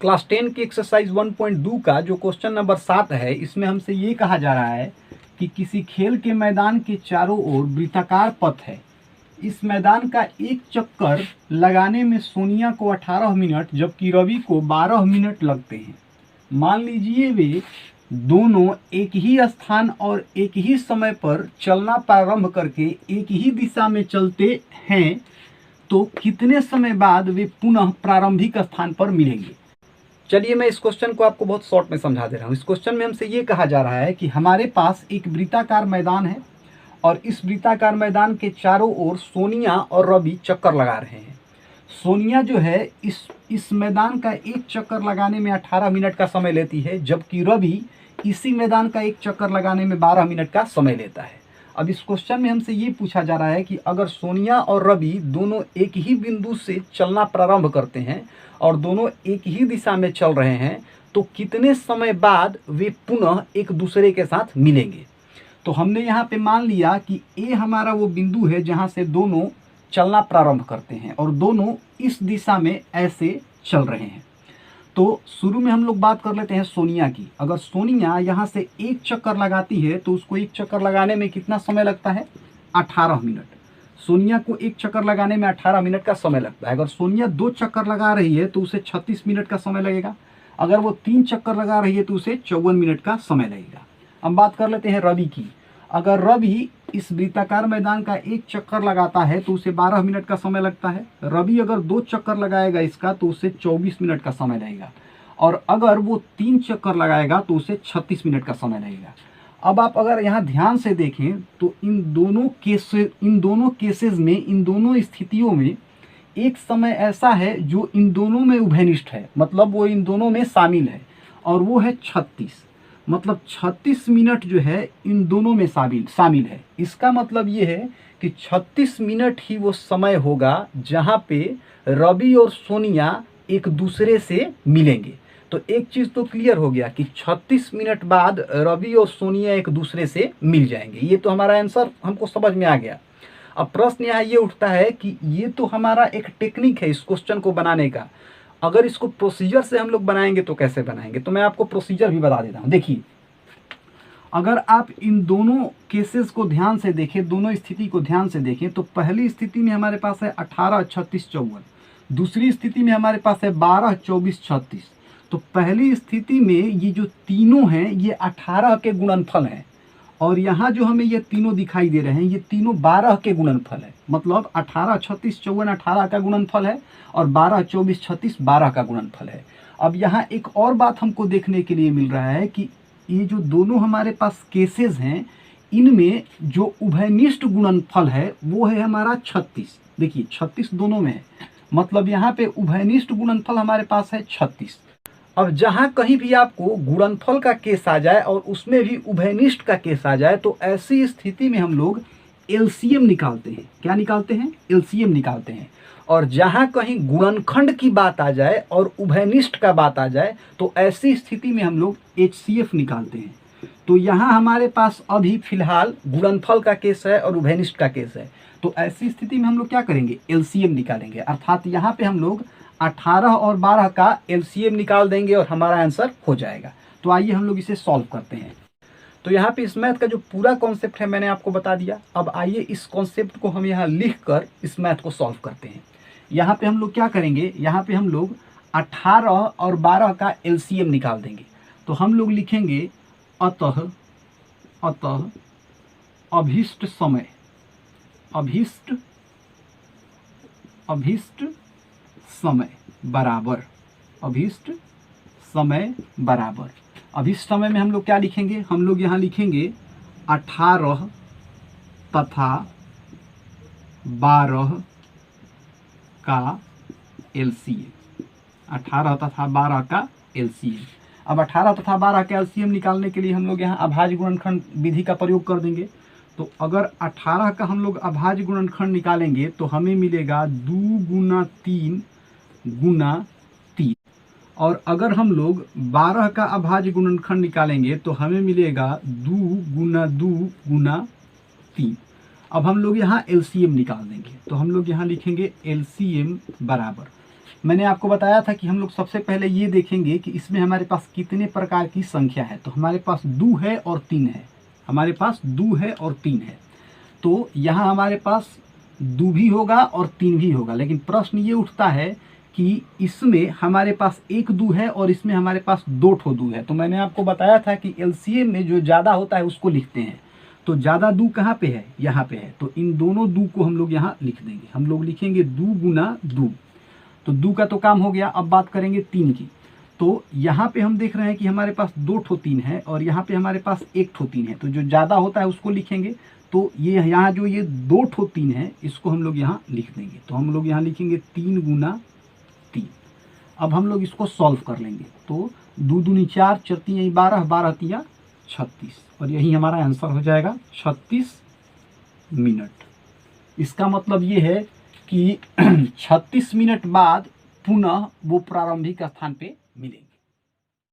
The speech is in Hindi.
क्लास 10 की एक्सरसाइज 1.2 का जो क्वेश्चन नंबर 7 है, इसमें हमसे ये कहा जा रहा है कि किसी खेल के मैदान के चारों ओर वृत्ताकार पथ है। इस मैदान का एक चक्कर लगाने में सोनिया को 18 मिनट जबकि रवि को 12 मिनट लगते हैं। मान लीजिए वे दोनों एक ही स्थान और एक ही समय पर चलना प्रारंभ करके एक ही दिशा में चलते हैं, तो कितने समय बाद वे पुनः प्रारंभिक स्थान पर मिलेंगे। चलिए मैं इस क्वेश्चन को आपको बहुत शॉर्ट में समझा दे रहा हूँ। इस क्वेश्चन में हमसे ये कहा जा रहा है कि हमारे पास एक वृत्ताकार मैदान है और इस वृत्ताकार मैदान के चारों ओर सोनिया और रवि चक्कर लगा रहे हैं। सोनिया जो है इस मैदान का एक चक्कर लगाने में 18 मिनट का समय लेती है, जबकि रवि इसी मैदान का एक चक्कर लगाने में 12 मिनट का समय लेता है। अब इस क्वेश्चन में हमसे ये पूछा जा रहा है कि अगर सोनिया और रवि दोनों एक ही बिंदु से चलना प्रारंभ करते हैं और दोनों एक ही दिशा में चल रहे हैं, तो कितने समय बाद वे पुनः एक दूसरे के साथ मिलेंगे। तो हमने यहाँ पे मान लिया कि ए हमारा वो बिंदु है जहाँ से दोनों चलना प्रारंभ करते हैं और दोनों इस दिशा में ऐसे चल रहे हैं। तो शुरू में हम लोग बात कर लेते हैं सोनिया की। अगर सोनिया यहाँ से एक चक्कर लगाती है तो उसको एक चक्कर लगाने में कितना समय लगता है, 18 मिनट। सोनिया को एक चक्कर लगाने में 18 मिनट का समय लगता है। अगर सोनिया 2 चक्कर लगा रही है तो उसे 36 मिनट का समय लगेगा। अगर वो 3 चक्कर लगा रही है तो उसे 54 मिनट का समय लगेगा। अब बात कर लेते हैं रवि की। अगर रवि इस वृत्ताकार मैदान का एक चक्कर लगाता है तो उसे 12 मिनट का समय लगता है। रवि अगर 2 चक्कर लगाएगा इसका तो उसे 24 मिनट का समय लगेगा और अगर वो 3 चक्कर लगाएगा तो उसे 36 मिनट का समय लगेगा। अब आप अगर यहाँ ध्यान से देखें तो इन दोनों केसेस में, इन दोनों स्थितियों में एक समय ऐसा है जो इन दोनों में उभयनिष्ठ है, मतलब वो इन दोनों में शामिल है, और वो है 36। मतलब 36 मिनट जो है इन दोनों में शामिल है। इसका मतलब ये है कि 36 मिनट ही वो समय होगा जहाँ पे रवि और सोनिया एक दूसरे से मिलेंगे। तो एक चीज़ तो क्लियर हो गया कि 36 मिनट बाद रवि और सोनिया एक दूसरे से मिल जाएंगे। ये तो हमारा आंसर हमको समझ में आ गया। अब प्रश्न यहाँ ये उठता है कि ये तो हमारा एक टेक्निक है इस क्वेश्चन को बनाने का। अगर इसको प्रोसीजर से हम लोग बनाएंगे तो कैसे बनाएंगे, तो मैं आपको प्रोसीजर भी बता देता हूँ। देखिए, अगर आप इन दोनों केसेस को ध्यान से देखें, दोनों स्थिति को ध्यान से देखें, तो पहली स्थिति में हमारे पास है 18, 36, 54। दूसरी स्थिति में हमारे पास है 12, 24, 36। तो पहली स्थिति में ये जो तीनों हैं ये 18 के गुणनफल हैं और यहाँ जो हमें ये तीनों दिखाई दे रहे हैं ये तीनों 12 के गुणनफल है। मतलब 18, 36, 54 18 का गुणनफल है और 12, 24, 36 12 का गुणनफल है। अब यहाँ एक और बात हमको देखने के लिए मिल रहा है कि ये जो दोनों हमारे पास केसेस हैं इनमें जो उभयनिष्ठ गुणनफल है वो है हमारा 36। देखिए 36 दोनों में है, मतलब यहाँ पे उभयनिष्ठ गुणनफल हमारे पास है 36। अब जहाँ कहीं भी आपको गुणनफल का केस आ जाए और उसमें भी उभयनिष्ठ का केस आ जाए तो ऐसी स्थिति में हम लोग एलसीएम निकालते हैं। क्या निकालते हैं? एलसीएम निकालते हैं। और जहाँ कहीं गुणनखंड की बात आ जाए और उभयनिष्ठ का बात आ जाए तो ऐसी स्थिति में हम लोग एचसीएफ निकालते हैं। तो यहाँ हमारे पास अभी फिलहाल गुणनफल का केस है और उभयनिष्ठ का केस है। तो ऐसी स्थिति में हम लोग क्या करेंगे? एलसीएम निकालेंगे। अर्थात यहाँ पे हम लोग 18 और 12 का एलसीएम निकाल देंगे और हमारा आंसर हो जाएगा। तो आइए हम लोग इसे सॉल्व करते हैं। तो यहाँ पे इस मैथ का जो पूरा कॉन्सेप्ट है मैंने आपको बता दिया। अब आइए इस कॉन्सेप्ट को हम यहाँ लिख कर इस मैथ को सॉल्व करते हैं। यहाँ पे हम लोग क्या करेंगे? यहाँ पे हम लोग 18 और 12 का एलसीएम निकाल देंगे। तो हम लोग लिखेंगे अतः अभीष्ट समय बराबर अभीष्ट समय में हम लोग क्या लिखेंगे? हम लोग यहाँ लिखेंगे 18 तथा 12 का एलसीएम। 18 तथा 12 का एलसीएम। अब 18 तथा 12 का एलसीएम निकालने के लिए हम लोग यहाँ अभाज्य गुणनखंड विधि का प्रयोग कर देंगे। तो अगर 18 का हम लोग अभाज्य गुणनखंड निकालेंगे तो हमें मिलेगा 2 गुना 3 गुना 3। और अगर हम लोग 12 का अभाज्य गुणनखंड निकालेंगे तो हमें मिलेगा 2 गुना 2 गुना 3। अब हम लोग यहाँ एलसीएम निकाल देंगे। तो हम लोग यहाँ लिखेंगे एलसीएम बराबर मैंने आपको बताया था कि हम लोग सबसे पहले ये देखेंगे कि इसमें हमारे पास कितने प्रकार की संख्या है। तो हमारे पास 2 है और 3 है, हमारे पास 2 है और 3 है। तो यहाँ हमारे पास 2 भी होगा और 3 भी होगा, लेकिन प्रश्न ये उठता है कि इसमें हमारे पास 1 2 है और इसमें हमारे पास 2 ठो 2 है। तो मैंने आपको बताया था कि एलसीएम में जो ज़्यादा होता है उसको लिखते हैं। तो ज़्यादा 2 कहाँ पे है? यहाँ पे है। तो इन दोनों 2 को हम लोग यहाँ लिख देंगे। हम लोग लिखेंगे 2 गुना 2। तो 2 का तो काम हो गया। अब बात करेंगे 3 की। तो यहाँ पे हम देख रहे हैं कि हमारे पास 2 ठो 3 है और यहाँ पे हमारे पास 1 ठो 3 है। तो जो ज़्यादा होता है उसको लिखेंगे। तो ये यहाँ जो ये 2 ठो 3 है इसको हम लोग यहाँ लिख देंगे। तो हम लोग यहाँ लिखेंगे 3 गुना 3। अब हम लोग इसको सॉल्व कर लेंगे। तो 2 दूनी 4, 4 तिया 12, 12 तिया 36 और यही हमारा आंसर हो जाएगा 36 मिनट। इसका मतलब ये है कि 36 मिनट बाद पुनः वो प्रारंभिक स्थान पे मिलेंगे।